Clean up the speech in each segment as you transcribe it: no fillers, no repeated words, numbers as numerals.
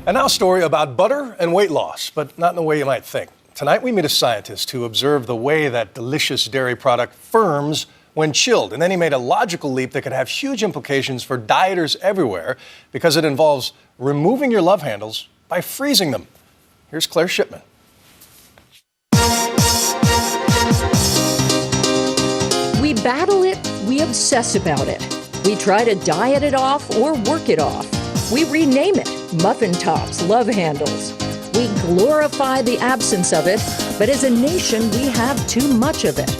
And now a story about butter and weight loss, but not in the way you might think. Tonight we meet a scientist who observed the way that delicious dairy product firms when chilled. And then he made a logical leap that could have huge implications for dieters everywhere because it involves removing your love handles by freezing them. Here's Claire Shipman. We battle it, we obsess about it. We try to diet it off or work it off. We rename it muffin tops, love handles. We glorify the absence of it, but as a nation, we have too much of it.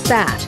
Fat.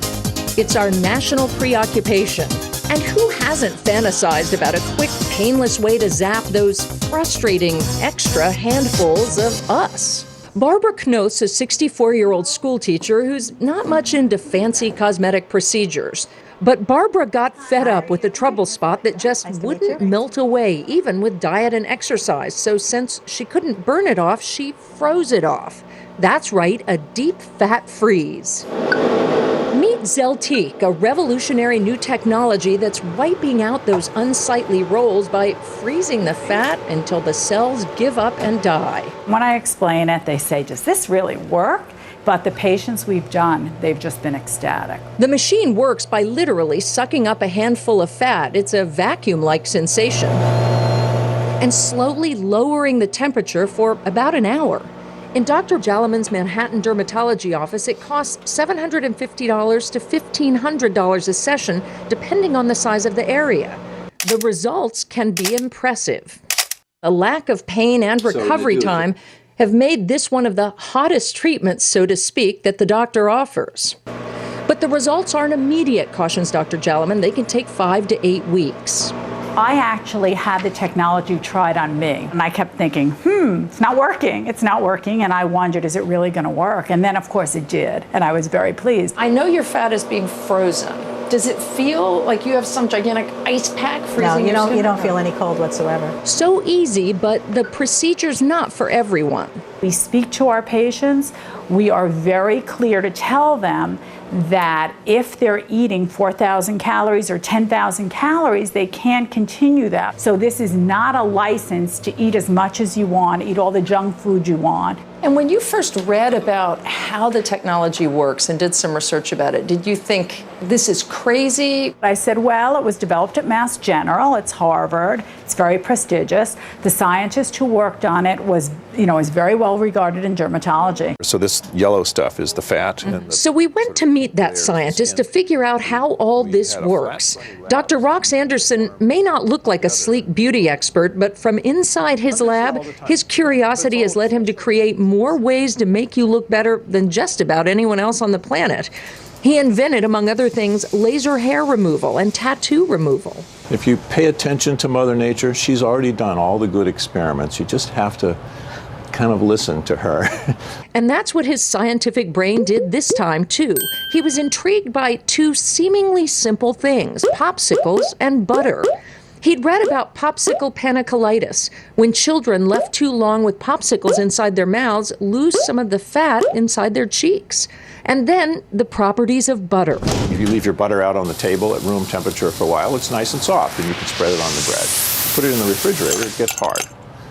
It's our national preoccupation. And who hasn't fantasized about a quick, painless way to zap those frustrating extra handfuls of us? Barbara Knoth's a 64-year-old schoolteacher who's not much into fancy cosmetic procedures. But Barbara got fed up with a trouble spot that just wouldn't melt away, even with diet and exercise. So since she couldn't burn it off, she froze it off. That's right, a deep fat freeze. Meet Zeltique, a revolutionary new technology that's wiping out those unsightly rolls by freezing the fat until the cells give up and die. When I explain it, they say, does this really work? But the patients we've done, they've just been ecstatic. The machine works by literally sucking up a handful of fat. It's a vacuum-like sensation. And slowly lowering the temperature for about an hour. In Dr. Jalaman's Manhattan dermatology office, it costs $750 to $1,500 a session, depending on the size of the area. The results can be impressive. A lack of pain and recovery time have made this one of the hottest treatments, so to speak, that the doctor offers. But the results aren't immediate, cautions Dr. Jalaman. They can take 5 to 8 weeks. I actually had the technology tried on me, and I kept thinking, it's not working, and I wondered, is it really gonna work? And then, of course, it did, and I was very pleased. I know your fat is being frozen. Does it feel like you have some gigantic ice pack freezing your skin? No, you don't feel any cold whatsoever. So easy, but the procedure's not for everyone. We speak to our patients. We are very clear to tell them that if they're eating 4,000 calories or 10,000 calories, they can't continue that. So this is not a license to eat as much as you want, eat all the junk food you want. And when you first read about how the technology works and did some research about it, did you think this is crazy? I said, well, it was developed at Mass General. It's Harvard. It's very prestigious. The scientist who worked on it was very well regarded in dermatology. So this yellow stuff is the fat. And So we went to meet that scientist to figure out how all this works. Dr. Rox Anderson may not look like a sleek beauty expert, but from inside his lab, his curiosity has led him to create more ways to make you look better than just about anyone else on the planet. He invented, among other things, laser hair removal and tattoo removal. if you pay attention to Mother Nature, she's already done all the good experiments. You just have to kind of listen to her. And that's what his scientific brain did this time, too. He was intrigued by two seemingly simple things, popsicles and butter. He'd read about popsicle panicolitis, when children left too long with popsicles inside their mouths lose some of the fat inside their cheeks. And then the properties of butter. If you leave your butter out on the table at room temperature for a while, it's nice and soft, and you can spread it on the bread. Put it in the refrigerator, it gets hard.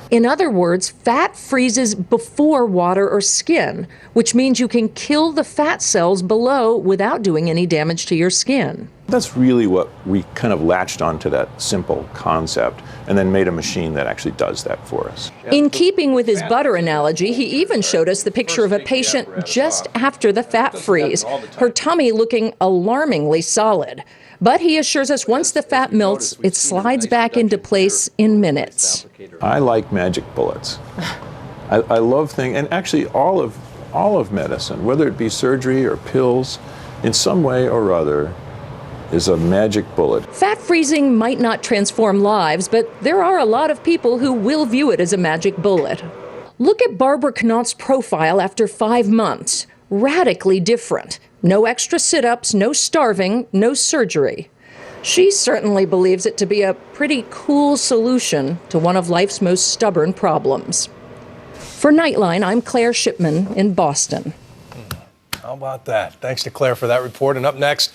In other words, fat freezes before water or skin, which means you can kill the fat cells below without doing any damage to your skin. That's really what we kind of latched onto, that simple concept, and then made a machine that actually does that for us. In keeping with his butter analogy, he even showed us the picture of a patient just after the fat freeze, her tummy looking alarmingly solid. But he assures us once the fat melts, it slides back into place in minutes. I like magic bullets. I love things, and actually all of medicine, whether it be surgery or pills, in some way or other, is a magic bullet. Fat freezing might not transform lives, but there are a lot of people who will view it as a magic bullet. Look at Barbara Knoth's profile after 5 months. Radically different. No extra sit-ups, no starving, no surgery. She certainly believes it to be a pretty cool solution to one of life's most stubborn problems. For Nightline, I'm Claire Shipman in Boston. How about that? Thanks to Claire for that report. And up next,